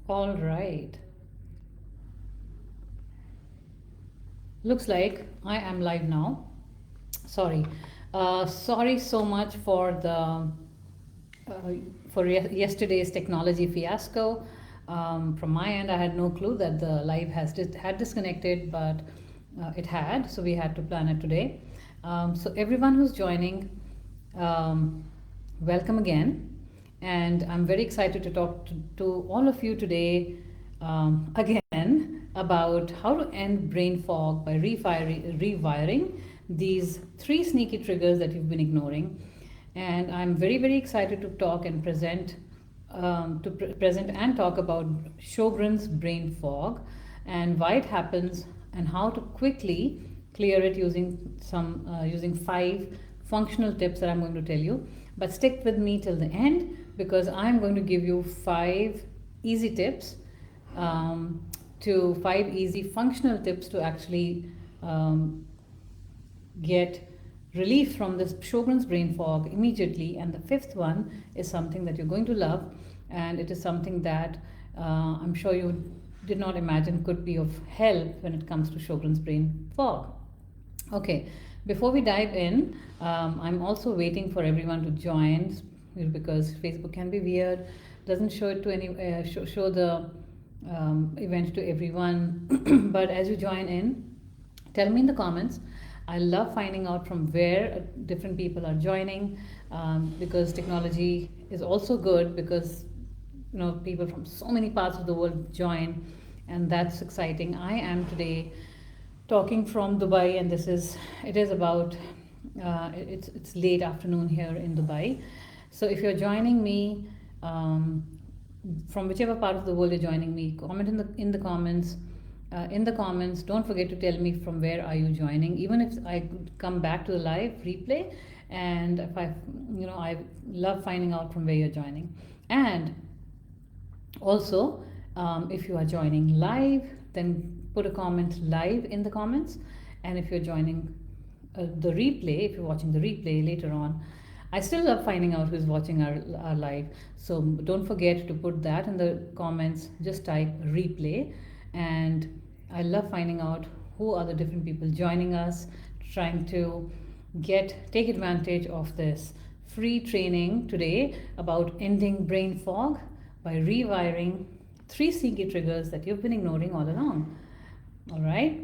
All right. Looks like I am live now. Sorry. Sorry so much for the yesterday's technology fiasco. From my end, I had no clue that the live had disconnected, but it had, so we had to plan it today. So everyone who's joining, um, welcome again, and I'm very excited to talk to all of you today again about how to end brain fog by rewiring these three sneaky triggers that you've been ignoring. And I'm very, very excited to talk and present and talk about Sjögren's brain fog and why it happens and how to quickly clear it using 5 functional tips that I'm going to tell you. But stick with me till the end because I'm going to give you 5 easy tips to 5 easy functional tips to actually get relief from this Sjögren's brain fog immediately. And the fifth one is something that you're going to love, and it is something that I'm sure you did not imagine could be of help when it comes to Sjögren's brain fog. Okay, before we dive in, I'm also waiting for everyone to join because Facebook can be weird, doesn't show it to show the event to everyone. But as you join in, tell me in the comments. I love finding out from where different people are joining, because technology is also good because people from so many parts of the world join, and that's exciting. I am today talking from Dubai, and it is about it's late afternoon here in Dubai. So if you're joining me from whichever part of the world you're joining me, comment in the comments. In the comments, don't forget to tell me from where are you joining. Even if I come back to the live replay, and if I love finding out from where you're joining. And also, if you are joining live, then put a comment live in the comments. And if you're joining the replay, if you're watching the replay later on, I still love finding out who's watching our live. So don't forget to put that in the comments. Just type replay, and I love finding out who are the different people joining us, trying to take advantage of this free training today about ending brain fog by rewiring 3 sneaky triggers that you've been ignoring all along. All right.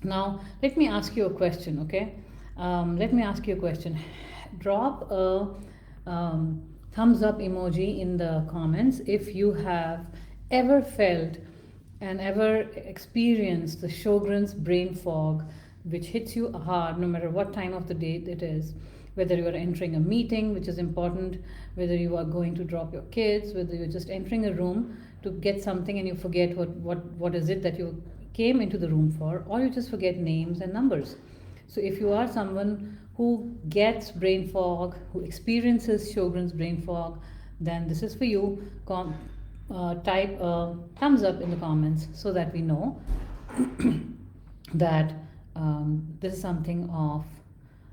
Now let me ask you a question. Okay. Let me ask you a question. Drop a thumbs up emoji in the comments if you have ever felt and ever experienced the Sjögren's brain fog, which hits you hard no matter what time of the day it is. Whether you are entering a meeting, which is important, whether you are going to drop your kids, whether you're just entering a room to get something and you forget what is it that you came into the room for, or you just forget names and numbers. So if you are someone who gets brain fog, who experiences Sjögren's brain fog, then this is for you. Type a thumbs up in the comments so that we know that this is something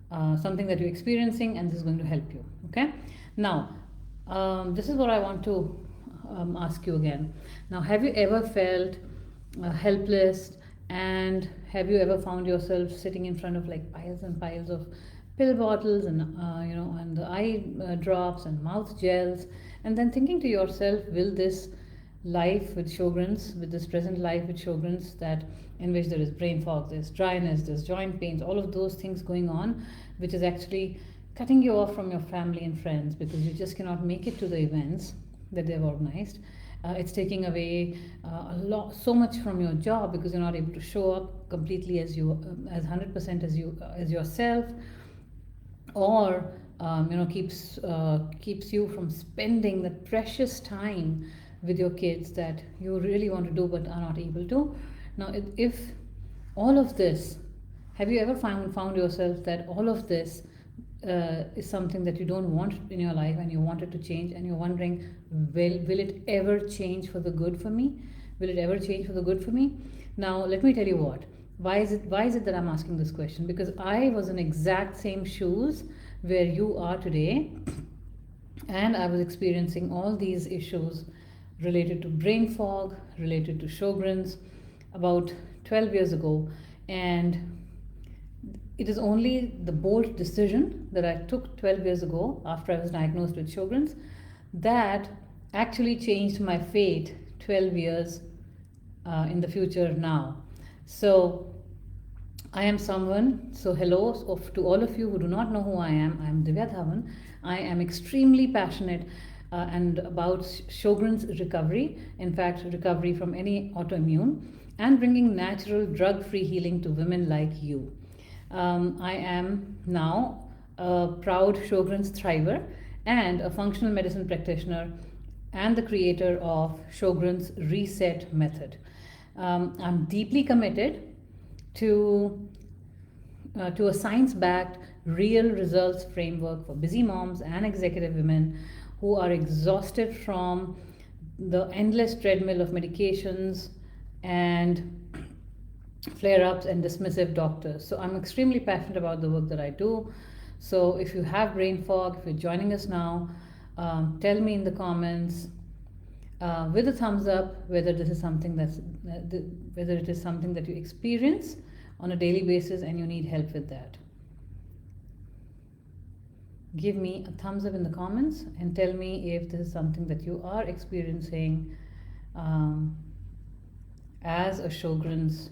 that you're experiencing, and this is going to help you. Okay. Now, this is what I want to ask you again. Now, have you ever felt helpless, and have you ever found yourself sitting in front of like piles and piles of pill bottles and and the eye drops and mouth gels, and then thinking to yourself, will this life with Sjögren's, with this present life with Sjögren's, that in which there is brain fog, there's dryness, there's joint pains, all of those things going on, which is actually cutting you off from your family and friends because you just cannot make it to the events that they've organized. It's taking away so much from your job because you're not able to show up completely as 100% as yourself, or keeps you from spending the precious time with your kids that you really want to do but are not able to. Now, if all of this, have you ever found yourself that all of this is something that you don't want in your life and you want it to change, and you're wondering, will it ever change for the good for me? Will it ever change for the good for me? Now, let me tell you what. Why is it that I'm asking this question? Because I was in exact same shoes where you are today, and I was experiencing all these issues related to brain fog, related to Sjögren's about 12 years ago. And it is only the bold decision that I took 12 years ago after I was diagnosed with Sjögren's that actually changed my fate 12 years in the future now. So I am someone, so hello to all of you who do not know who I am Divya Dhawan. I am extremely passionate and about Sjögren's recovery, in fact recovery from any autoimmune, and bringing natural drug-free healing to women like you. I am now a proud Sjögren's thriver and a functional medicine practitioner and the creator of Sjögren's Reset Method. I'm deeply committed to a science-backed, real results framework for busy moms and executive women who are exhausted from the endless treadmill of medications and flare-ups and dismissive doctors. So I'm extremely passionate about the work that I do. So if you have brain fog, if you're joining us now, tell me in the comments with a thumbs up whether this is something whether it is something that you experience on a daily basis and you need help with that. Give me a thumbs up in the comments and tell me if this is something that you are experiencing as a Sjögren's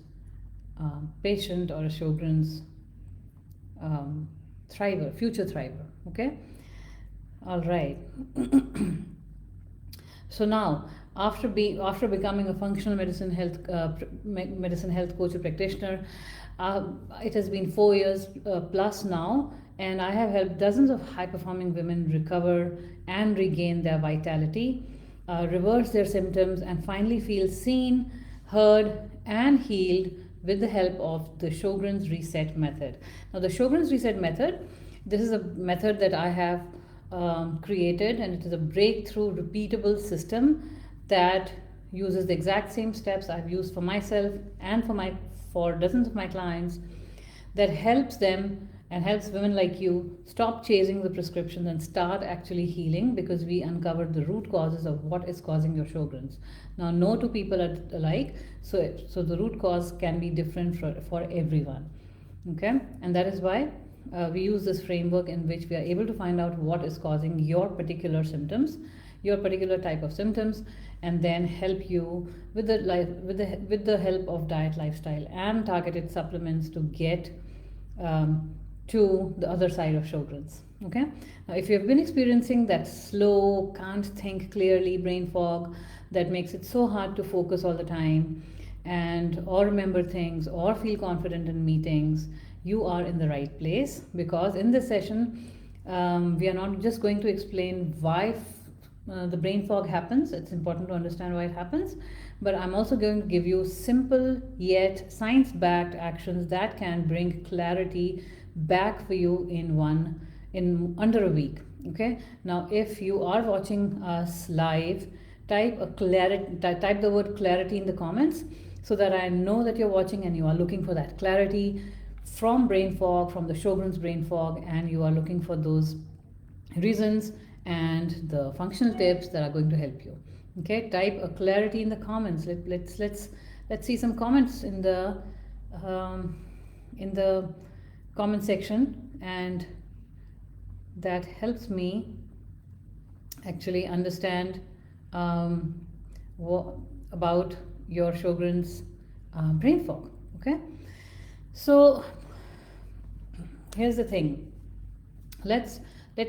patient or a Sjögren's thriver, future thriver. Okay, all right. So now, after becoming a functional medicine health coach or practitioner, it has been 4 years plus now, and I have helped dozens of high-performing women recover and regain their vitality, reverse their symptoms, and finally feel seen, heard, and healed with the help of the Sjögren's Reset Method. Now, the Sjögren's Reset Method, this is a method that I have created, and it is a breakthrough, repeatable system that uses the exact same steps I've used for myself and for dozens of my clients, that helps them and helps women like you stop chasing the prescriptions and start actually healing, because we uncovered the root causes of what is causing your Sjögren's. Now, no two people are alike, so the root cause can be different for everyone. Okay, and that is why we use this framework in which we are able to find out what is causing your particular symptoms, your particular type of symptoms, and then help you with the help of diet, lifestyle, and targeted supplements to get to the other side of Sjögren's. Okay, now if you have been experiencing that slow, can't think clearly brain fog that makes it so hard to focus all the time and or remember things or feel confident in meetings, you are in the right place, because in this session we are not just going to explain why the brain fog happens. It's important to understand why it happens, but I'm also going to give you simple yet science-backed actions that can bring clarity back for you in under a week. Okay, now if you are watching us live, type the word clarity in the comments so that I know that you're watching and you are looking for that clarity from brain fog, from the Sjögren's brain fog, and you are looking for those reasons and the functional tips that are going to help you. Okay, type a clarity in the comments. Let's see some comments in the comment section, and that helps me actually understand about your Sjögren's brain fog. Okay, so here's the thing. Let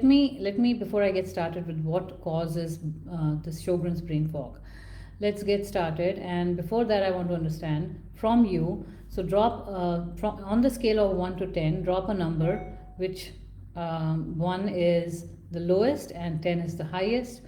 me before I get started with what causes this Sjögren's brain fog, let's get started. And before that, I want to understand from you. So drop on the scale of 1 to 10, drop a number which 1 is the lowest and 10 is the highest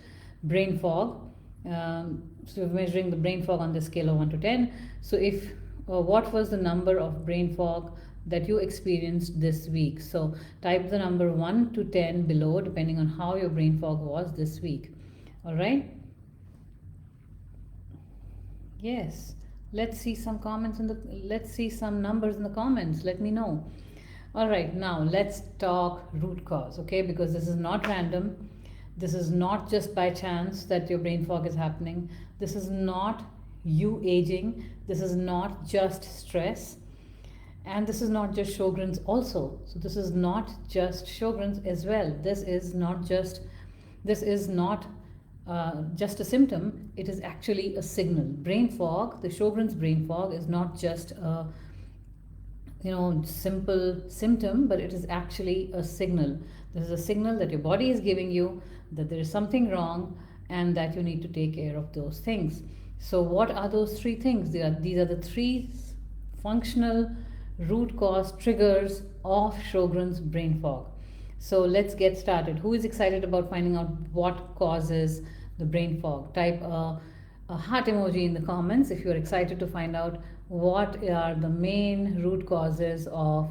brain fog. So we're measuring the brain fog on the scale of 1 to 10. So if what was the number of brain fog that you experienced this week? So type the number 1 to 10 below, depending on how your brain fog was this week. All right. Yes. Let's see some comments let's see some numbers in the comments. Let me know. All right, now let's talk root cause, okay? Because this is not random. This is not just by chance that your brain fog is happening. This is not you aging. This is not just stress. And this is not just Sjögren's also. So this is not just Sjögren's as well. This is not just just a symptom. It is actually a signal. Brain fog, the Sjögren's brain fog, is not just a simple symptom, but it is actually a signal. This is a signal that your body is giving you that there is something wrong and that you need to take care of those things. So what are those three things? These are the three functional root cause triggers of Sjögren's brain fog. So let's get started. Who is excited about finding out what causes the brain fog? Type a heart emoji in the comments if you're excited to find out what are the main root causes of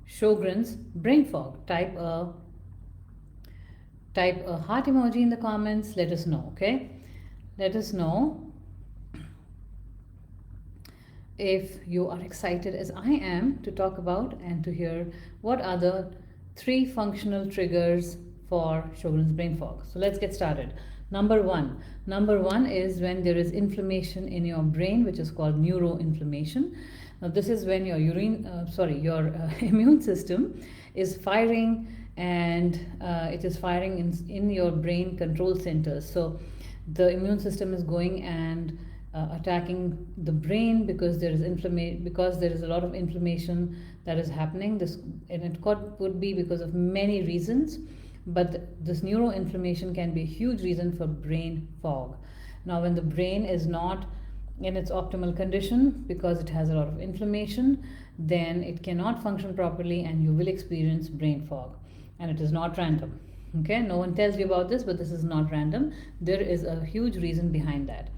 Sjögren's brain fog. Type a heart emoji in the comments. Let us know, okay? Let us know if you are excited as I am to talk about and to hear what are the three functional triggers for Sjögren's brain fog. So let's get started. Number one is when there is inflammation in your brain, which is called neuroinflammation. Now this is when your immune system is firing, and it is firing in your brain control centers. So the immune system is going and attacking the brain because there is a lot of inflammation that is happening. And it could be because of many reasons, but this neuroinflammation can be a huge reason for brain fog. Now when the brain is not in its optimal condition because it has a lot of inflammation, then it cannot function properly and you will experience brain fog. And it is not random. Okay, no one tells you about this, but this is not random. There is a huge reason behind that.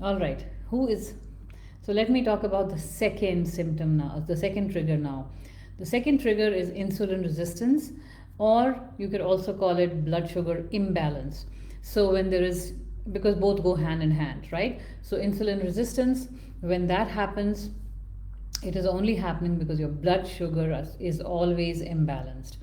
All right, so let me talk about the second symptom now, the second trigger now. The second trigger is insulin resistance, or you could also call it blood sugar imbalance. So when there is, because both go hand in hand, right? So insulin resistance, when that happens, it is only happening because your blood sugar is always imbalanced.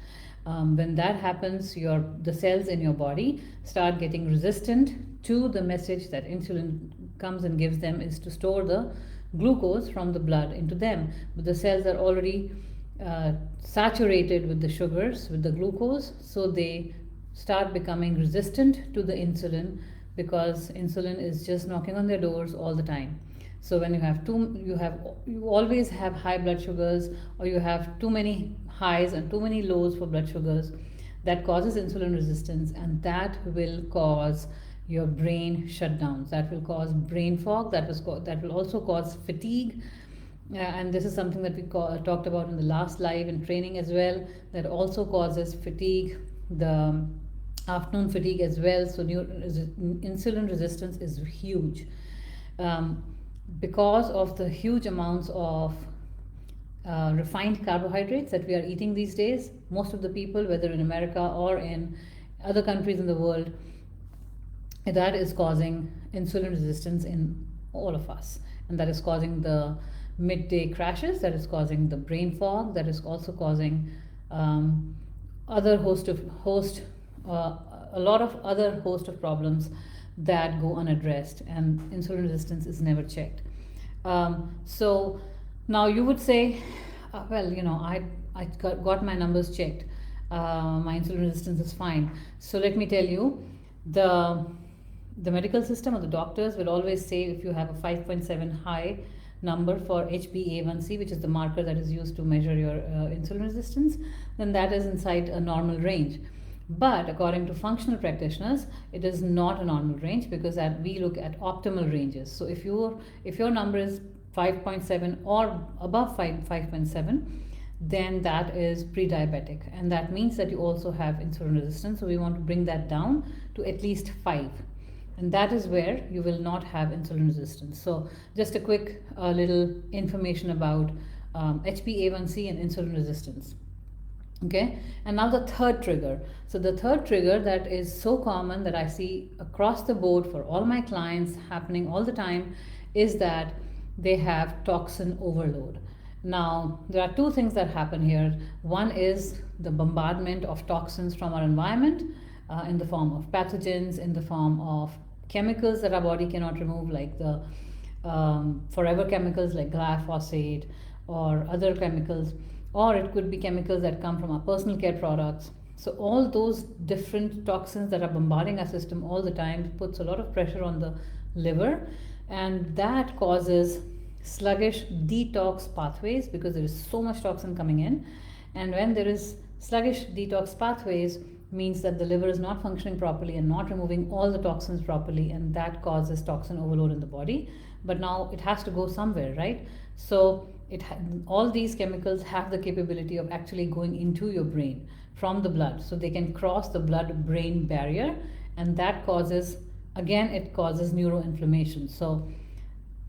When that happens, the cells in your body start getting resistant to the message that insulin comes and gives them, is to store the glucose from the blood into them. But the cells are already saturated with the sugars, with the glucose, so they start becoming resistant to the insulin because insulin is just knocking on their doors all the time. So when you always have high blood sugars, or you have too many highs and too many lows for blood sugars, that causes insulin resistance, and that will cause your brain shutdowns. That will cause brain fog. That will also cause fatigue. And this is something that we talked about in the last live and training as well. That also causes fatigue, the afternoon fatigue as well. So insulin resistance is huge. Because of the huge amounts of refined carbohydrates that we are eating these days, most of the people, whether in America or in other countries in the world, that is causing insulin resistance in all of us, and that is causing the midday crashes, that is causing the brain fog, that is also causing a lot of other host of problems that go unaddressed, and insulin resistance is never checked. So now you would say, I got my numbers checked, my insulin resistance is fine. So let me tell you, the medical system or the doctors will always say if you have a 5.7 high number for HbA1c, which is the marker that is used to measure your insulin resistance, then that is inside a normal range. But according to functional practitioners, it is not a normal range, because we look at optimal ranges. So if your number is 5.7 or above 5.7, then that is pre-diabetic, and that means that you also have insulin resistance. So we want to bring that down to at least 5, and that is where you will not have insulin resistance. So just a quick little information about HbA1c and insulin resistance. Okay, and now the third trigger. So the third trigger that is so common that I see across the board for all my clients happening all the time is that they have toxin overload. Now there are two things that happen here. One is the bombardment of toxins from our environment, in the form of pathogens, in the form of chemicals that our body cannot remove, like the forever chemicals like glyphosate or other chemicals, or it could be chemicals that come from our personal care products. So all those different toxins that are bombarding our system all the time puts a lot of pressure on the liver, and that causes sluggish detox pathways because there is so much toxin coming in. And when there is sluggish detox pathways, means that the liver is not functioning properly and not removing all the toxins properly, and that causes toxin overload in the body. But now it has to go somewhere, right? So all these chemicals have the capability of actually going into your brain from the blood, so they can cross the blood brain barrier, and that causes, again, it causes neuroinflammation. So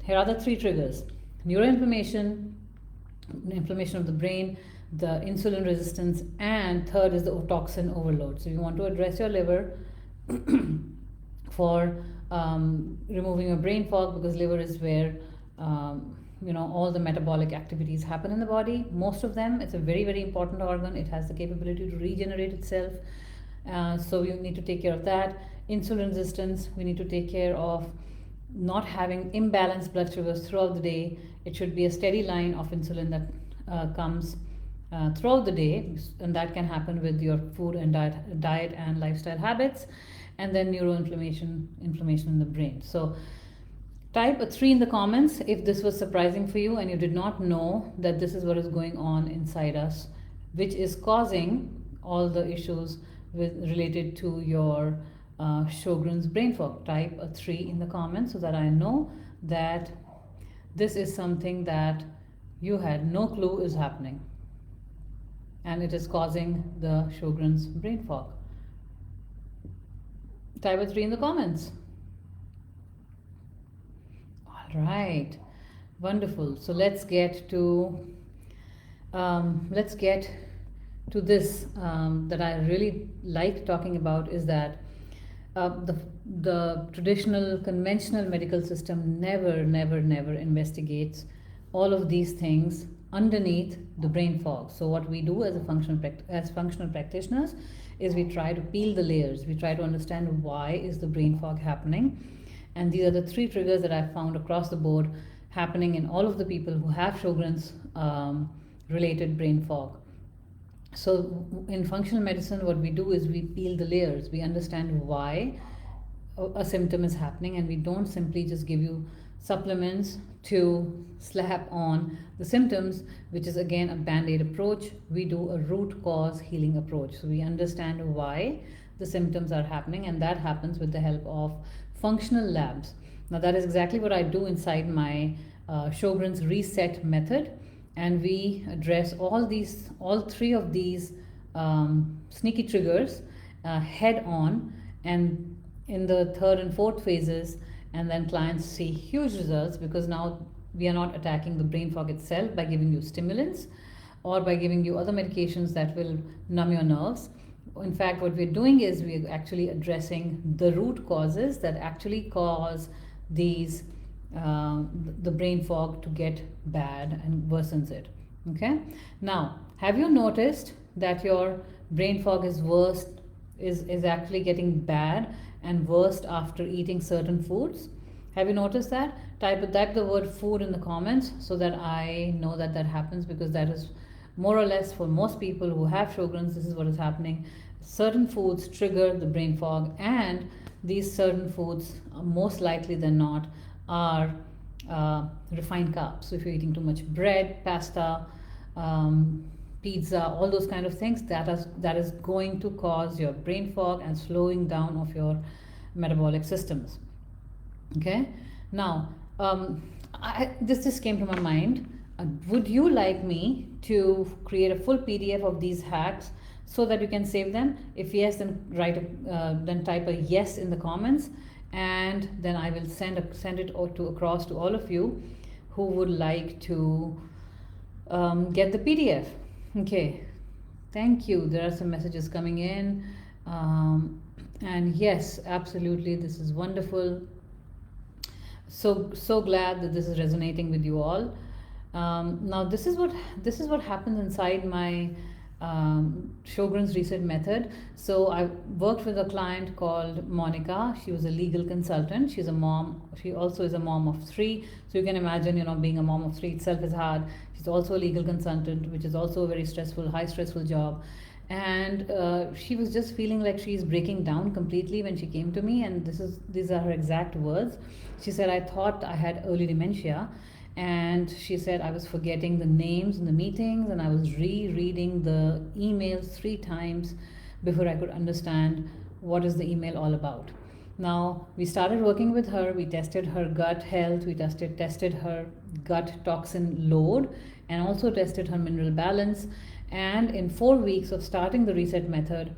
here are the three triggers: neuroinflammation, inflammation of the brain, the insulin resistance, and third is the toxin overload. So you want to address your liver for removing your brain fog, because liver is where all the metabolic activities happen in the body. Most of them. It's a very, very important organ. It has the capability to regenerate itself. So you need to take care of that. Insulin resistance, we need to take care of not having imbalanced blood sugars throughout the day. It should be a steady line of insulin that comes throughout the day, and that can happen with your food and diet and lifestyle habits. And then neuroinflammation, inflammation in the brain. So type a 3 in the comments if this was surprising for you and you did not know that this is what is going on inside us, which is causing all the issues related to your Sjögren's brain fog. Type a 3 in the comments so that I know that this is something that you had no clue is happening, and it is causing the Sjögren's brain fog. Type a 3 in the comments. All right, wonderful. So let's get to this that I really like talking about, is that the traditional conventional medical system never investigates all of these things underneath the brain fog. So what we do as functional practitioners is we try to peel the layers. We try to understand why is the brain fog happening, and these are the 3 triggers that I've found across the board happening in all of the people who have Sjögren's related brain fog. So in functional medicine, what we do is we peel the layers. We understand why a symptom is happening, and we don't simply just give you supplements to slap on the symptoms, which is again a band-aid approach. We do a root cause healing approach. So we understand why the symptoms are happening, and that happens with the help of functional labs. Now that is exactly what I do inside my Sjögren's reset method, and we address all 3 of these sneaky triggers head on, and in the 3rd and 4th phases, and then clients see huge results, because now we are not attacking the brain fog itself by giving you stimulants or by giving you other medications that will numb your nerves. In fact, what we're doing is we're actually addressing the root causes that actually cause these the brain fog to get bad and worsens it. Okay, now have you noticed that your brain fog is actually getting bad and worse after eating certain foods? Have you noticed that? Type the word food in the comments so that I know that happens, because that is more or less for most people who have Sjögren's, this is what is happening. Certain foods trigger the brain fog, and these certain foods, most likely than not, are refined carbs. So if you're eating too much bread, pasta, pizza, all those kind of things, that is going to cause your brain fog and slowing down of your metabolic systems. Okay, now this just came to my mind. Would you like me to create a full PDF of these hacks so that you can save them? If yes, then type a yes in the comments, and then I will send it across to all of you who would like to get the PDF. Okay, thank you. There are some messages coming in, and yes, absolutely, this is wonderful. So glad that this is resonating with you all. Now this is what happens inside my Sjögren's reset method. So I worked with a client called Monica. She was a legal consultant. She's a mom. She also is a mom of three. So you can imagine, being a mom of three itself is hard. She's also a legal consultant, which is also a very stressful, high stressful job. And she was just feeling like she's breaking down completely when she came to me. And these are her exact words. She said, I thought I had early dementia. And she said, I was forgetting the names in the meetings, and I was rereading the emails 3 times before I could understand what is the email all about. Now, we started working with her. We tested her gut health. We tested her gut toxin load, and also tested her mineral balance. And in 4 weeks of starting the reset method,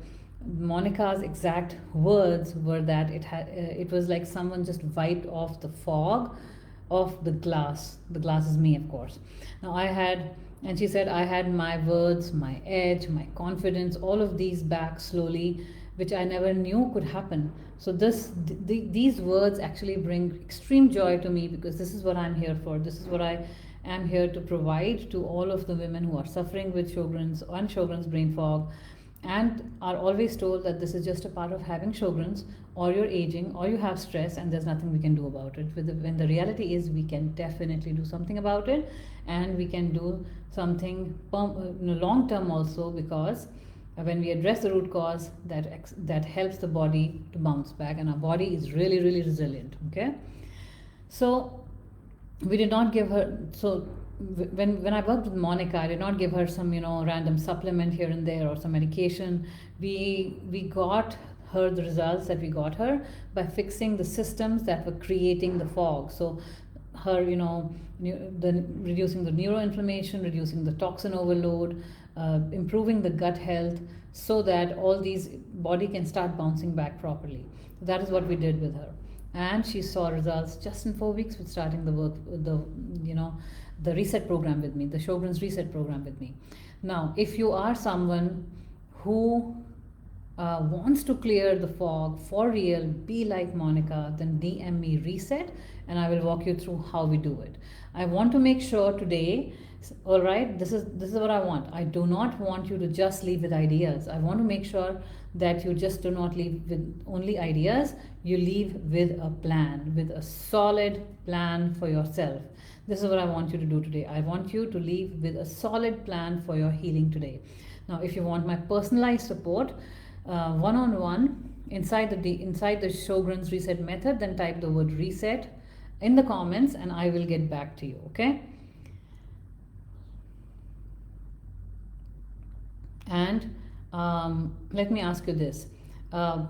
Monica's exact words were that it was like someone just wiped off the fog of the glass. The glass is me, of course. Now and she said, I had my words, my edge, my confidence, all of these back slowly, which I never knew could happen. So these words actually bring extreme joy to me, because this is what I'm here for. This is what I am here to provide to all of the women who are suffering with Sjögren's brain fog, and are always told that this is just a part of having Sjögren's, or you're aging, or you have stress, and there's nothing we can do about it. When the reality is, we can definitely do something about it, and we can do something long term also, because when we address the root cause, that helps the body to bounce back, and our body is really, really resilient. Okay, so we did not give her when I worked with Monica, I did not give her some random supplement here and there or some medication. We got her the results that we got her by fixing the systems that were creating the fog. So her reducing the neuroinflammation, reducing the toxin overload, improving the gut health, so that all these body can start bouncing back properly. So that is what we did with her, and she saw results just in 4 weeks with starting the work, the reset program with me, the Sjögren's reset program with me. Now, if you are someone who wants to clear the fog for real, be like Monica, then DM me reset, and I will walk you through how we do it. I want to make sure today, all right, this is what I want. I do not want you to just leave with ideas. I want to make sure that you just do not leave with only ideas. You leave with a plan, with a solid plan for yourself. This is what I want you to do today. I want you to leave with a solid plan for your healing today. Now, if you want my personalized support, one-on-one, inside the Sjögren's reset method, then type the word reset in the comments, and I will get back to you. Okay? And let me ask you this. How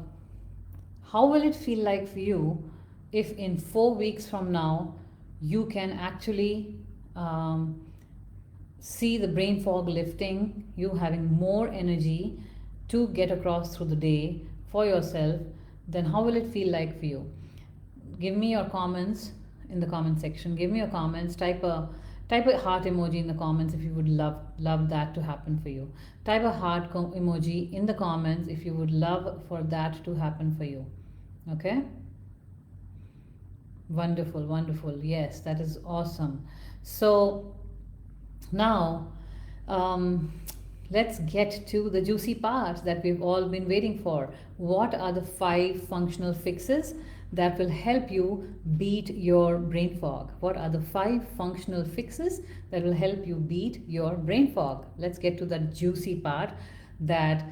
will it feel like for you if in 4 weeks from now you can actually see the brain fog lifting, you having more energy to get across through the day for yourself? Then how will it feel like for you? Give me your comments in the comment section. Give me your comments. Type a heart emoji in the comments if you would love that to happen for you. Type a heart emoji in the comments if you would love for that to happen for you. Okay? Wonderful, wonderful. Yes, that is awesome. So now let's get to the juicy part that we've all been waiting for. What are the 5 functional fixes that will help you beat your brain fog? What are the 5 functional fixes that will help you beat your brain fog? Let's get to that juicy part that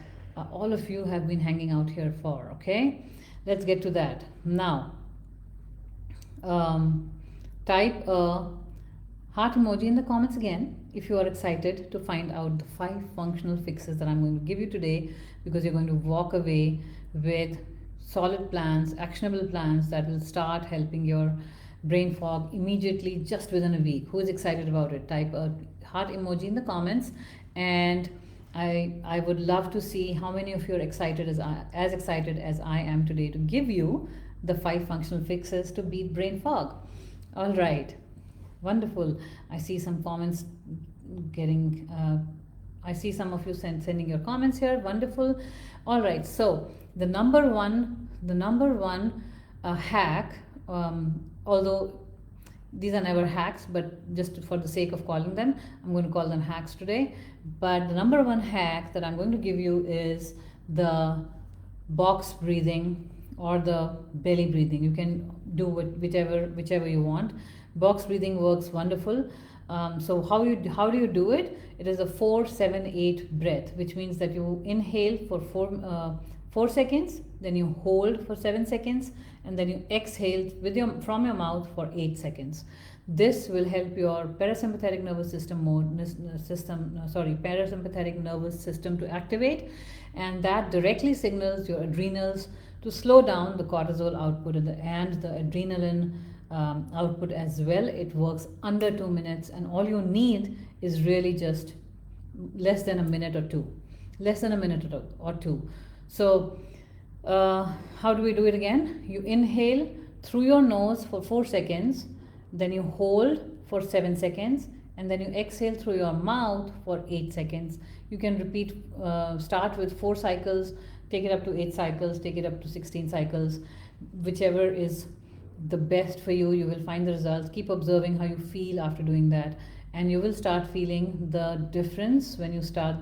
all of you have been hanging out here for. Okay, let's get to that now. Type a heart emoji in the comments again if you are excited to find out the 5 functional fixes that I'm going to give you today, because you're going to walk away with solid plans, actionable plans that will start helping your brain fog immediately, just within a week. Who is excited about it? Type a heart emoji in the comments, and I would love to see how many of you are excited as excited as I am today to give you the 5 functional fixes to beat brain fog. All right, wonderful. I see some comments getting. I see some of you sending your comments here. Wonderful. All right, so the number one hack, although these are never hacks, but just for the sake of calling them, I'm going to call them hacks today. But the number one hack that I'm going to give you is the box breathing or the belly breathing. You can do whichever you want. Box breathing works wonderful. So how do you do it? It is a 4-7-8 breath, which means that you inhale for 4 seconds, then you hold for 7 seconds, and then you exhale from your mouth for 8 seconds. This will help your parasympathetic nervous system parasympathetic nervous system to activate, and that directly signals your adrenals to slow down the cortisol output and the adrenaline output as well. It works under 2 minutes, and all you need is really just less than a minute or two. So how do we do it again? You inhale through your nose for 4 seconds, then you hold for 7 seconds, and then you exhale through your mouth for 8 seconds. You can repeat, start with 4 cycles, take it up to 8 cycles, take it up to 16 cycles, whichever is the best for you. You will find the results. Keep observing how you feel after doing that, and you will start feeling the difference when you start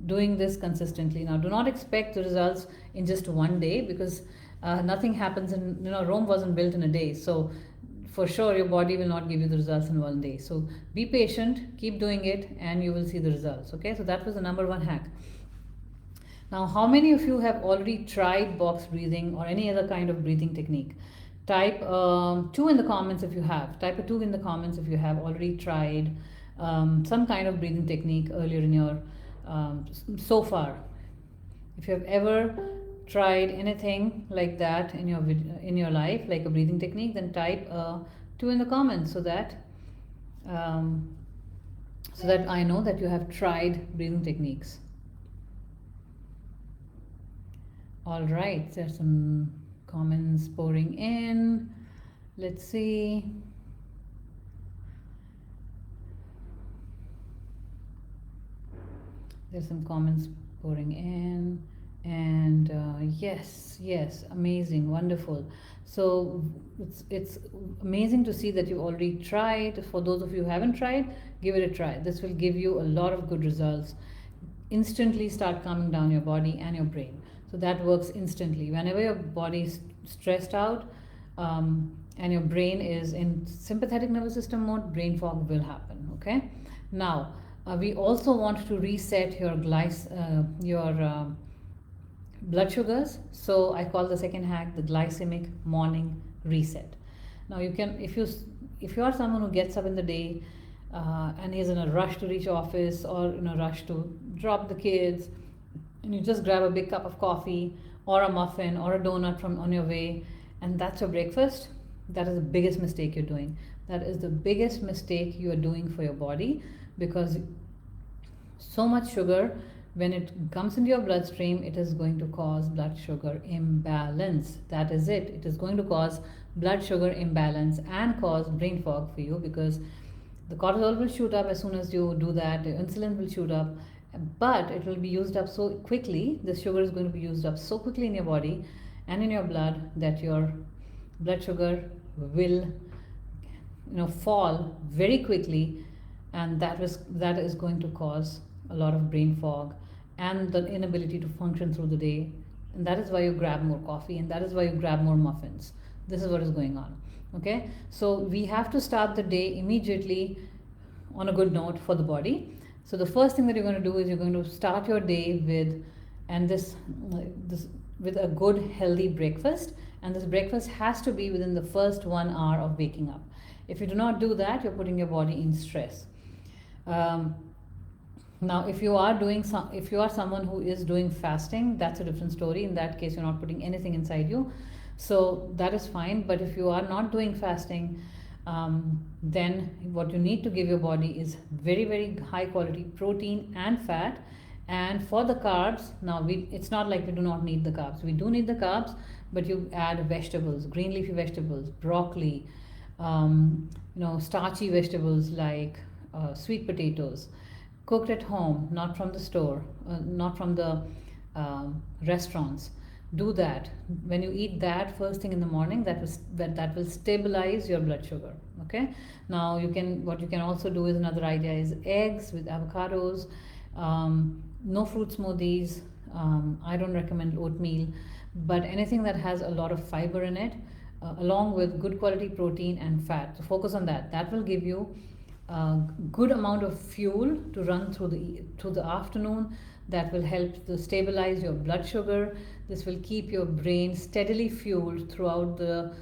doing this consistently. Now, do not expect the results in just one day, because nothing happens Rome wasn't built in a day. So for sure your body will not give you the results in one day. So be patient, keep doing it, and you will see the results. Okay, so that was the number one hack. Now, how many of you have already tried box breathing or any other kind of breathing technique? Type 2 in the comments if you have. Type a 2 in the comments if you have already tried some kind of breathing technique earlier in your so far. If you have ever tried anything like that in your life, like a breathing technique, then type 2 in the comments so that I know that you have tried breathing techniques. All right, there's some comments pouring in. Let's see. There's some comments pouring in, and yes, amazing, wonderful. So it's amazing to see that you've already tried. For those of you who haven't tried, give it a try. This will give you a lot of good results. Instantly start calming down your body and your brain. So that works instantly. Whenever your body is stressed out and your brain is in sympathetic nervous system mode, brain fog will happen. Okay. Now we also want to reset your blood sugars. So I call the second hack the glycemic morning reset. Now you can, if you are someone who gets up in the day and is in a rush to reach office or in a rush to drop the kids, and you just grab a big cup of coffee or a muffin or a donut on your way, and that's your breakfast, that is the biggest mistake you're doing. That is the biggest mistake you are doing for your body, because so much sugar, when it comes into your bloodstream, it is going to cause blood sugar imbalance. That is it. It is going to cause blood sugar imbalance and cause brain fog for you, because the cortisol will shoot up as soon as you do that. The insulin will shoot up, but it will be used up so quickly. The sugar is going to be used up so quickly in your body and in your blood that your blood sugar will fall very quickly, and that is going to cause a lot of brain fog and the inability to function through the day. And that is why you grab more coffee, and that is why you grab more muffins. This is what is going on. Okay, so we have to start the day immediately on a good note for the body. So the first thing that you're going to do is you're going to start your day with a good healthy breakfast, and this breakfast has to be within the first 1 hour of waking up. If you do not do that, you're putting your body in stress. Now, if you are someone who is doing fasting, that's a different story. In that case, you're not putting anything inside you, so that is fine. But if you are not doing fasting, then what you need to give your body is very, very high quality protein and fat. And for the carbs, now it's not like we do not need the carbs. We do need the carbs, but you add vegetables, green leafy vegetables, broccoli, starchy vegetables like sweet potatoes, cooked at home, not from the store, not from the restaurants. Do that. When you eat that first thing in the morning, that will stabilize your blood sugar. Okay, now what you can also do is, another idea is eggs with avocados. No fruit smoothies. I don't recommend oatmeal, but anything that has a lot of fiber in it, along with good quality protein and fat. So focus on that. That will give you a good amount of fuel to run through the afternoon. That will help to stabilize your blood sugar. This will keep your brain steadily fueled throughout the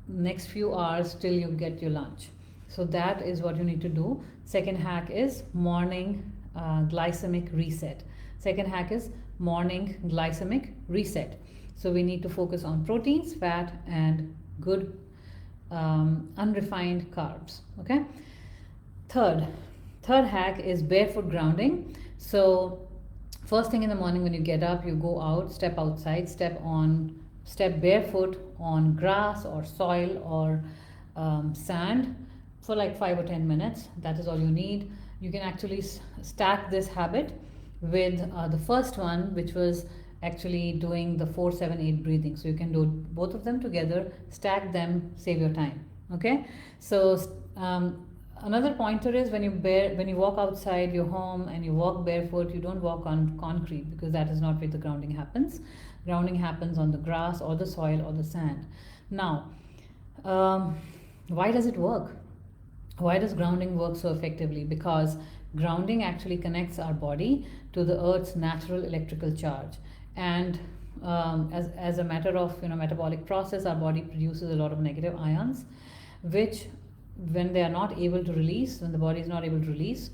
next few hours till you get your lunch. So that is what you need to do. Second hack is morning glycemic reset. Second hack is morning glycemic reset. So we need to focus on proteins, fat, and good unrefined carbs. Okay. Third hack is barefoot grounding. So first thing in the morning when you get up, you go out, step outside, step barefoot on grass or soil or sand for like 5 or 10 minutes. That is all you need. You can actually stack this habit with the first one, which was actually doing the 4-7-8 breathing. So you can do both of them together, stack them, save your time. Okay. So another pointer is, when you walk outside your home and you walk barefoot, you don't walk on concrete, because that is not where the grounding happens. Grounding happens on the grass or the soil or the sand. Now, why does it work? Why does grounding work so effectively? Because grounding actually connects our body to the earth's natural electrical charge. And as a matter of metabolic process, our body produces a lot of negative ions, which, when they are not able to release, when the body is not able to release,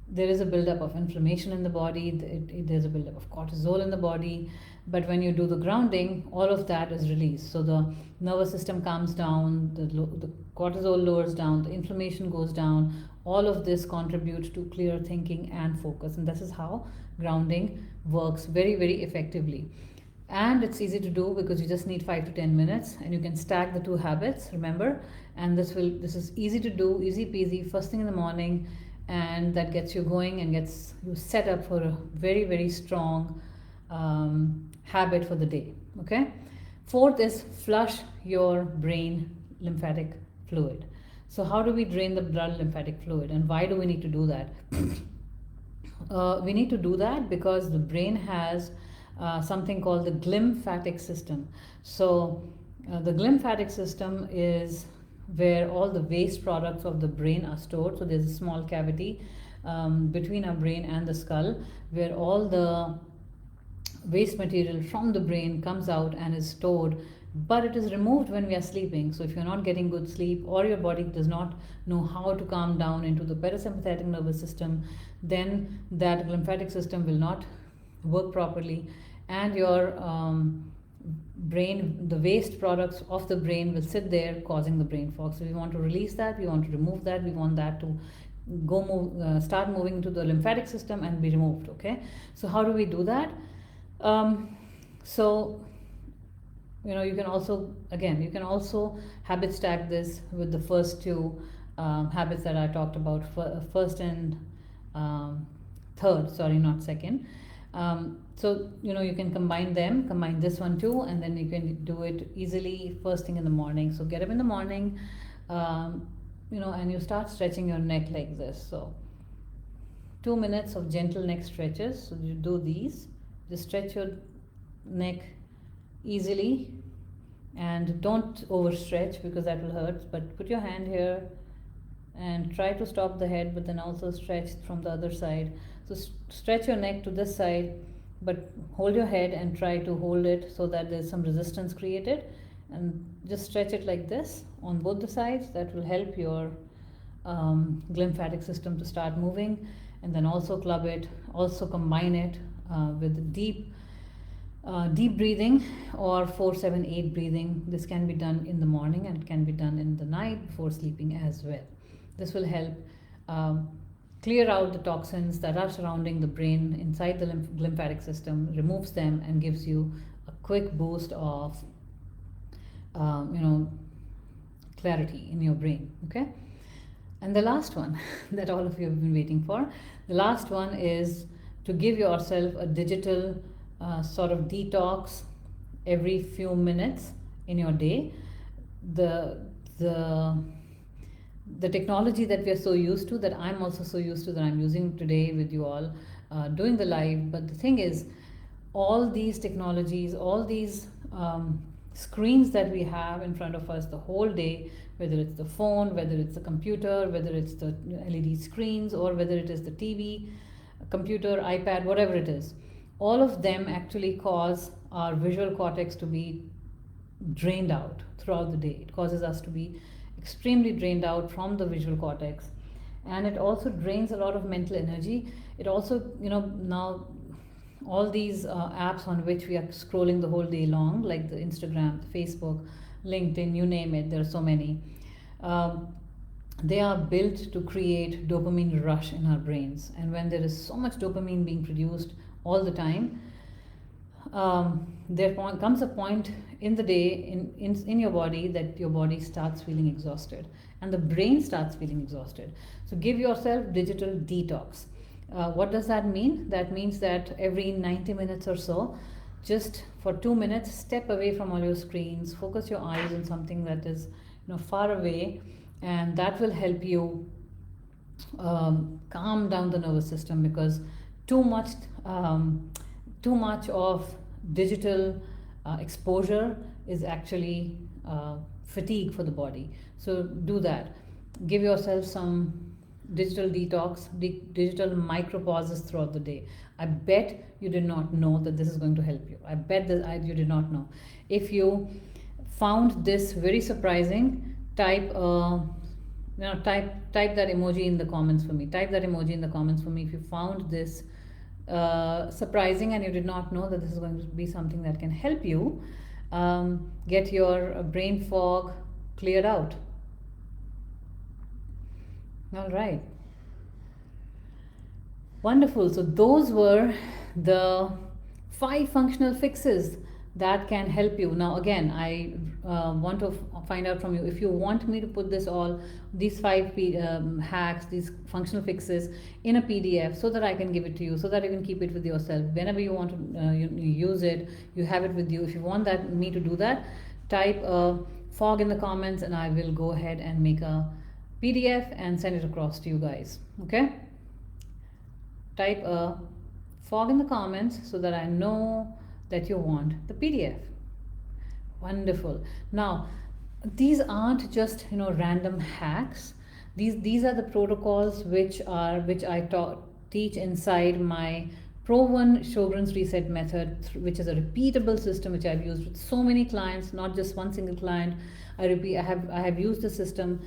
there is a buildup of inflammation in the body. There's a buildup of cortisol in the body. But when you do the grounding, all of that is released. So the nervous system calms down, the cortisol lowers down, the inflammation goes down. All of this contributes to clear thinking and focus. And this is how grounding works very, very effectively. And it's easy to do, because you just need 5 to 10 minutes, and you can stack the two habits, remember. And this is easy to do, easy peasy, first thing in the morning, and that gets you going and gets you set up for a very, very strong habit for the day. Okay. Fourth is flush your brain lymphatic fluid. So how do we drain the blood lymphatic fluid, and why do we need to do that? We need to do that because the brain has something called the glymphatic system. So the glymphatic system is where all the waste products of the brain are stored. So there's a small cavity between our brain and the skull, where all the waste material from the brain comes out and is stored, but it is removed when we are sleeping. So if you're not getting good sleep, or your body does not know how to calm down into the parasympathetic nervous system, then that lymphatic system will not work properly, and your brain, the waste products of the brain, will sit there causing the brain fog. So we want to release that, we want to remove that, we want that to start moving to the lymphatic system and be removed. Okay, so how do we do that? So you can also habit stack this with the first two habits that I talked about, first and third, sorry, not second. So you can combine this one too, and then you can do it easily first thing in the morning. So get up in the morning, and you start stretching your neck like this. So 2 minutes of gentle neck stretches. So you do these, just stretch your neck easily, and don't overstretch, because that will hurt. But put your hand here and try to stop the head, but then also stretch from the other side. So stretch your neck to this side, but hold your head and try to hold it so that there's some resistance created, and just stretch it like this on both the sides. That will help your glymphatic system to start moving. And then also club it, also combine it with deep breathing, or 4-7-8 breathing. This can be done in the morning and can be done in the night before sleeping as well. This will help clear out the toxins that are surrounding the brain inside the lymphatic system, removes them, and gives you a quick boost of clarity in your brain. Okay, and the last one that all of you have been waiting for, the last one is to give yourself a digital sort of detox every few minutes in your day. The the the technology that we are so used to, that I'm also so used to, that I'm using today with you all, doing the live. But the thing is, all these technologies, all these screens that we have in front of us the whole day, whether it's the phone, whether it's the computer, whether it's the LED screens, or whether it is the TV, computer, iPad, whatever it is, all of them actually cause our visual cortex to be drained out throughout the day. It causes us to be extremely drained out from the visual cortex, and it also drains a lot of mental energy. It also, now all these apps on which we are scrolling the whole day long, like the Instagram, the Facebook, LinkedIn, you name it, there are so many. They are built to create dopamine rush in our brains, and when there is so much dopamine being produced all the time, there comes a point in the day in your body that your body starts feeling exhausted and the brain starts feeling exhausted. So give yourself digital detox. What does that mean? That means that every 90 minutes or so, just for 2 minutes, step away from all your screens, focus your eyes on something that is far away, and that will help you calm down the nervous system, because too much of digital exposure is actually fatigue for the body. So do that. Give yourself some digital detox, digital micro pauses throughout the day. I bet you did not know that this is going to help you. I bet that you did not know. If you found this very surprising, type that emoji in the comments for me. Type that emoji in the comments for me if you found this surprising and you did not know that this is going to be something that can help you get your brain fog cleared out. All right. Wonderful. So those were the 5 functional fixes that can help you. Now again, I want to find out from you if you want me to put these 5 hacks, these functional fixes in a PDF, so that I can give it to you, so that you can keep it with yourself whenever you want to you use it. You have it with you. If you want me to do that, type fog in the comments and I will go ahead and make a PDF and send it across to you guys. Okay, type fog in the comments so that I know that you want the PDF. Wonderful. Now these aren't just random hacks. These are the protocols which I teach inside my proven Sjögren's reset method, which is a repeatable system which I've used with so many clients, not just one single client. I have used the system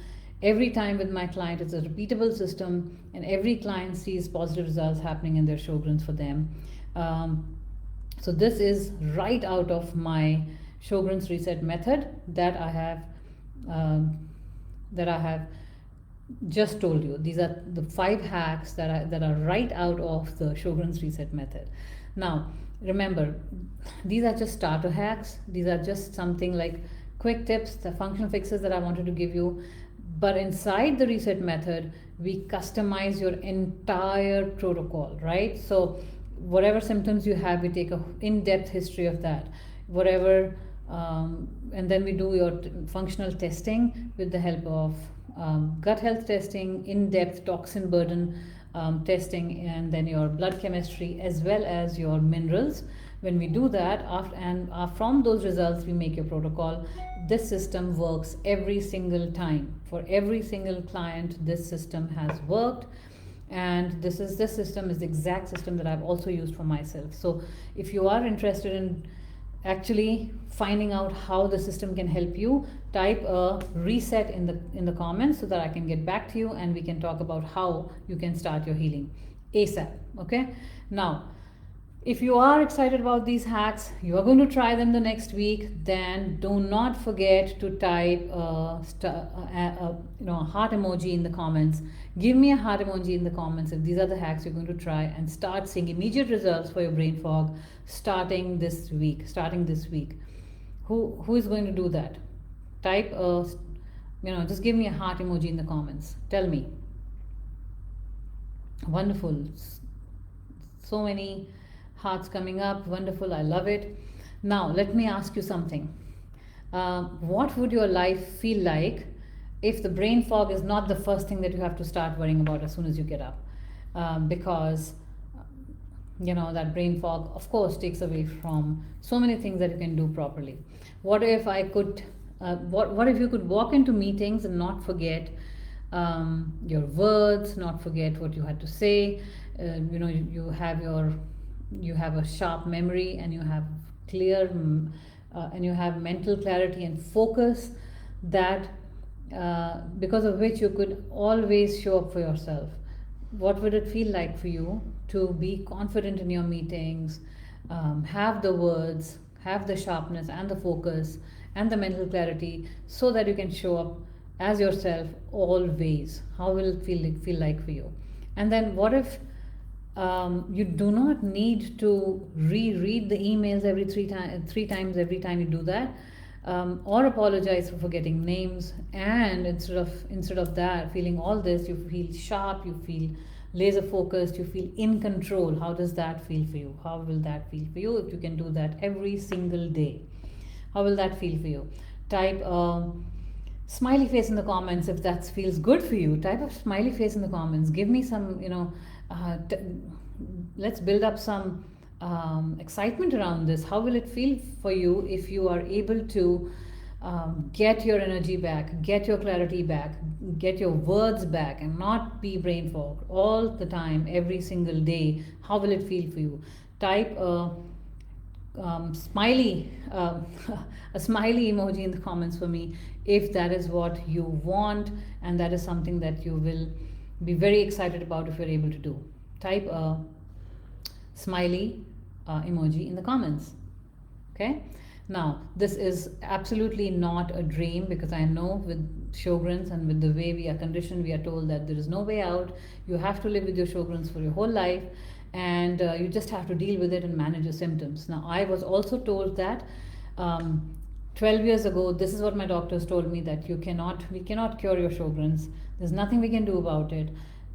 every time with my client. It's a repeatable system, and every client sees positive results happening in their Sjögren's for them. So this is right out of my Sjögren's reset method that I have just told you. These are the 5 hacks that are right out of the Sjögren's reset method. Now remember, these are just starter hacks. These are just something like quick tips, the functional fixes that I wanted to give you. But inside the reset method, we customize your entire protocol, right? So whatever symptoms you have, we take a in-depth history of that. And then we do your functional testing with the help of gut health testing, in-depth toxin burden testing, and then your blood chemistry as well as your minerals. When we do that, from those results, we make your protocol. This system works every single time. For every single client, this system has worked. And this system is the exact system that I've also used for myself. So if you are interested in actually finding out how the system can help you, type a reset in the comments so that I can get back to you and we can talk about how you can start your healing ASAP. Okay. Now, if you are excited about these hacks, you are going to try them the next week, then do not forget to type a heart emoji in the comments. Give me a heart emoji in the comments if these are the hacks you're going to try, and start seeing immediate results for your brain fog starting this week. Who is going to do that? Type just give me a heart emoji in the comments. Tell me. Wonderful. So many hearts coming up. Wonderful. I love it. Now let me ask you something. What would your life feel like if the brain fog is not the first thing that you have to start worrying about as soon as you get up, because that brain fog of course takes away from so many things that you can do properly. What if I could what if you could walk into meetings and not forget your words, not forget what you had to say? You have a sharp memory, and you have clear and you have mental clarity and focus, that because of which you could always show up for yourself. What would it feel like for you to be confident in your meetings, have the words, have the sharpness and the focus and the mental clarity, so that you can show up as yourself always? How will it feel like for you? And then what if you do not need to reread the emails every three times every time you do that, or apologize for forgetting names, and instead of that, feeling all this, you feel sharp, you feel laser focused, you feel in control? How does that feel for you? How will that feel for you if you can do that every single day? How will that feel for you? Type smiley face in the comments if that feels good for you. Type a smiley face in the comments. Give me some, let's build up some excitement around this. How will it feel for you if you are able to get your energy back, get your clarity back, get your words back, and not be brain fog all the time, every single day? How will it feel for you? Type smiley a smiley emoji in the comments for me if that is what you want, and that is something that you will be very excited about if you're able to do. Type a smiley emoji in the comments. Okay, now this is absolutely not a dream, because I know with Sjögrens and with the way we are conditioned, we are told that there is no way out. You have to live with your Sjögrens for your whole life, and you just have to deal with it and manage your symptoms. Now, I was also told that 12 years ago, this is what my doctors told me, that we cannot cure your Sjögrens. There's nothing we can do about it.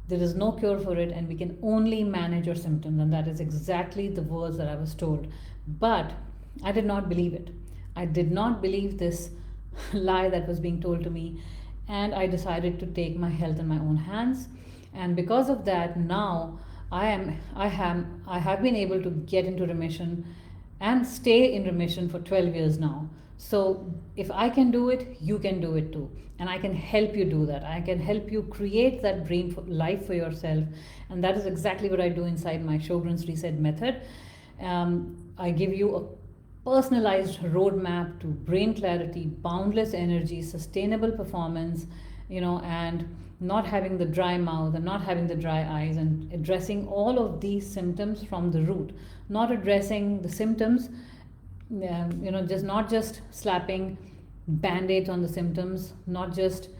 There is no cure for it, and we can only manage your symptoms. And that is exactly the words that I was told. But I did not believe it. I did not believe this lie that was being told to me, and I decided to take my health in my own hands. And because of that, now I have been able to get into remission and stay in remission for 12 years now. So if I can do it, you can do it too. And I can help you do that. I can help you create that brain life for yourself. And that is exactly what I do inside my Sjögren's Reset Method. I give you a personalized roadmap to brain clarity, boundless energy, sustainable performance, and not having the dry mouth and not having the dry eyes, and addressing all of these symptoms from the root. Not addressing the symptoms, not just slapping band-aids on the symptoms, not just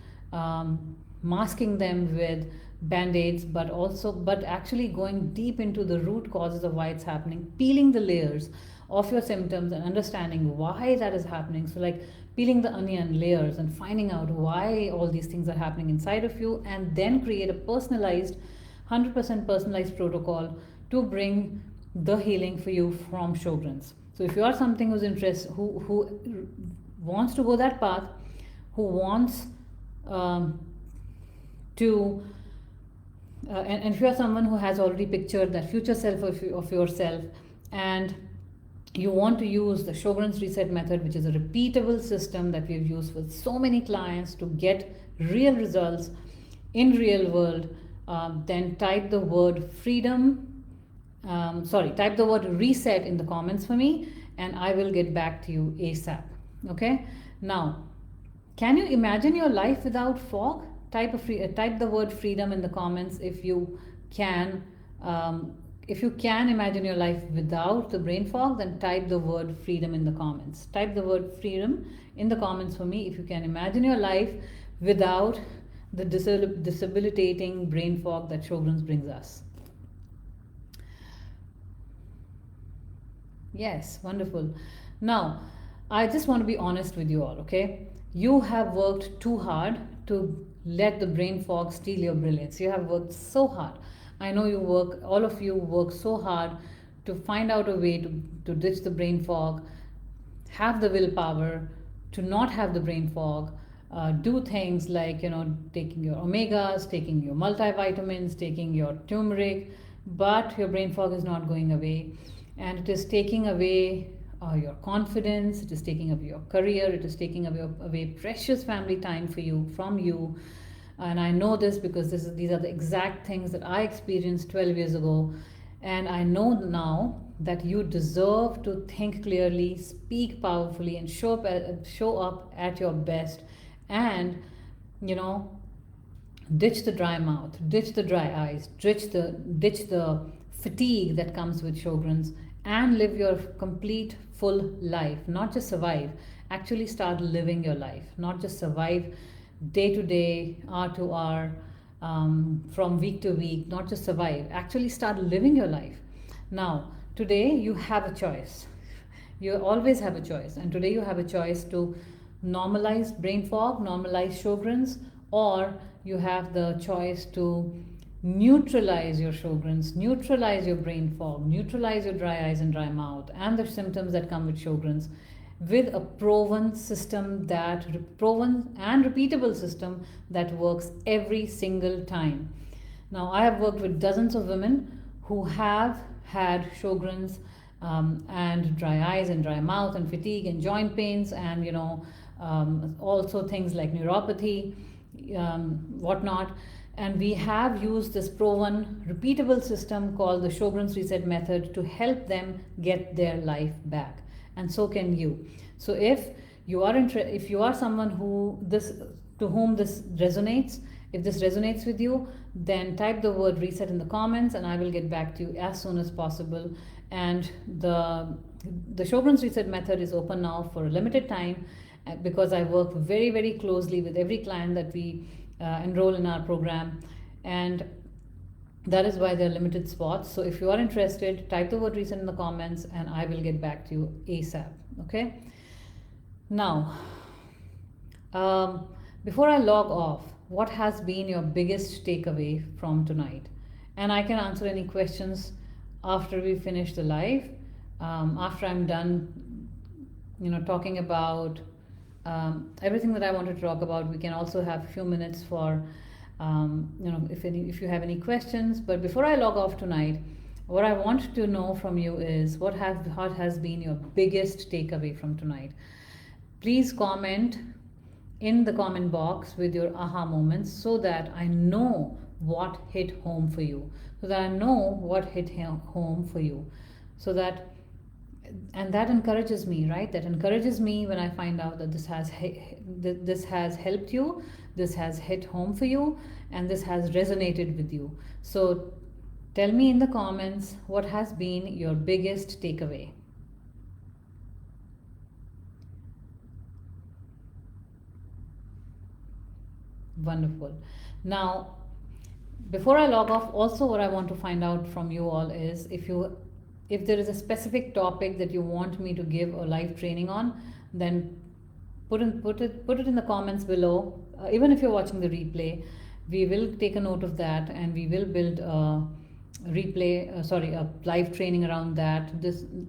masking them with band-aids, but actually going deep into the root causes of why it's happening, peeling the layers of your symptoms and understanding why that is happening. So like peeling the onion layers and finding out why all these things are happening inside of you, and then create a personalized, 100% personalized protocol to bring the healing for you from Sjögren's. So if you are something who's interested, who wants to go that path, who wants to and if you are someone who has already pictured that future self of yourself, and you want to use the Sjögren's Reset Method, which is a repeatable system that we've used with so many clients to get real results in real world, then type the word freedom, type the word reset in the comments for me, and I will get back to you ASAP. Okay. Now, can you imagine your life without fog? Type the word freedom in the comments if you can. If you can imagine your life without the brain fog, then type the word freedom in the comments. Type the word freedom in the comments for me if you can imagine your life without the debilitating brain fog that Sjögren's brings us. Yes, wonderful. Now, I just want to be honest with you all, okay? You have worked too hard to let the brain fog steal your brilliance. You have worked so hard. I know all of you work so hard to find out a way to ditch the brain fog, have the willpower to not have the brain fog, do things like, taking your omegas, taking your multivitamins, taking your turmeric, but your brain fog is not going away, and it is taking away your confidence, it is taking away your career, it is taking away precious family time from you. And I know this because these are the exact things that I experienced 12 years ago. And I know now that you deserve to think clearly, speak powerfully, and show up at your best. And, ditch the dry mouth, ditch the dry eyes, ditch the fatigue that comes with Sjögren's, and live your complete full life. Not just survive, actually start living your life. Not just survive day to day, hour to hour, from week to week. Not just survive, actually start living your life. Now, today you have a choice. You always have a choice, and today you have a choice to normalize brain fog, normalize Sjögren's, or you have the choice to neutralize your Sjögren's, neutralize your brain fog, neutralize your dry eyes and dry mouth and the symptoms that come with Sjögren's with a proven and repeatable system that works every single time. Now, I have worked with dozens of women who have had Sjögren's, and dry eyes and dry mouth and fatigue and joint pains, and also things like neuropathy, whatnot. And we have used this proven, repeatable system called the Sjögren's Reset Method to help them get their life back. And so can you. So if you are someone to whom this resonates, if this resonates with you, then type the word reset in the comments, and I will get back to you as soon as possible. And the Sjögren's Reset Method is open now for a limited time, because I work very, very closely with every client that we enroll in our program, and that is why there are limited spots. So if you are interested, type the word reset in the comments, and I will get back to you ASAP. Okay. Now, before I log off, what has been your biggest takeaway from tonight? And I can answer any questions after we finish the live, after I'm done, talking about everything that I want to talk about. We can also have a few minutes for, if you have any questions. But before I log off tonight, what I want to know from you is what has been your biggest takeaway from tonight. Please comment in the comment box with your aha moments, so that I know what hit home for you, so that and that encourages me, right? That encourages me when I find out that this has helped you, this has hit home for you, and this has resonated with you. So tell me in the comments what has been your biggest takeaway. Wonderful. Now, before I log off, also what I want to find out from you all is if there is a specific topic that you want me to give a live training on, then put it in the comments below. Even if you're watching the replay, we will take a note of that, and we will build a live training around that.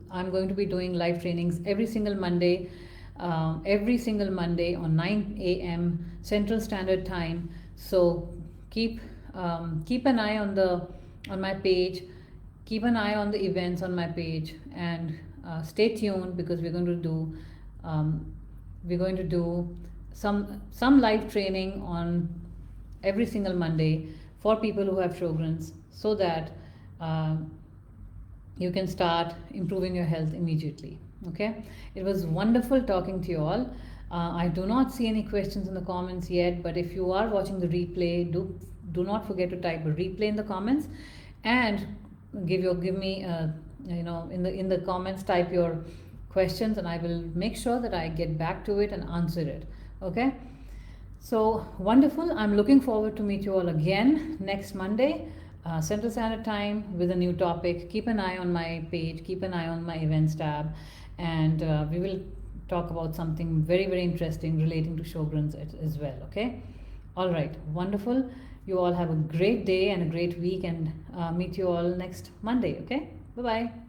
I'm going to be doing live trainings every single Monday on 9 a.m. Central Standard Time. So keep an eye on my page. Keep an eye on the events on my page, and stay tuned, because we're going to do some live training on every single Monday for people who have Sjögren's, so that you can start improving your health immediately. Okay, it was wonderful talking to you all. I do not see any questions in the comments yet, but if you are watching the replay, do not forget to type a replay in the comments, and give me in the comments, type your questions, and I will make sure that I get back to it and answer it. Okay, so wonderful. I'm looking forward to meet you all again next Monday, Central Standard Time, with a new topic. Keep an eye on my page, keep an eye on my events tab, and we will talk about something very, very interesting relating to Sjögren's as well. Okay, all right, wonderful. You all have a great day and a great week, and meet you all next Monday. Okay, bye bye.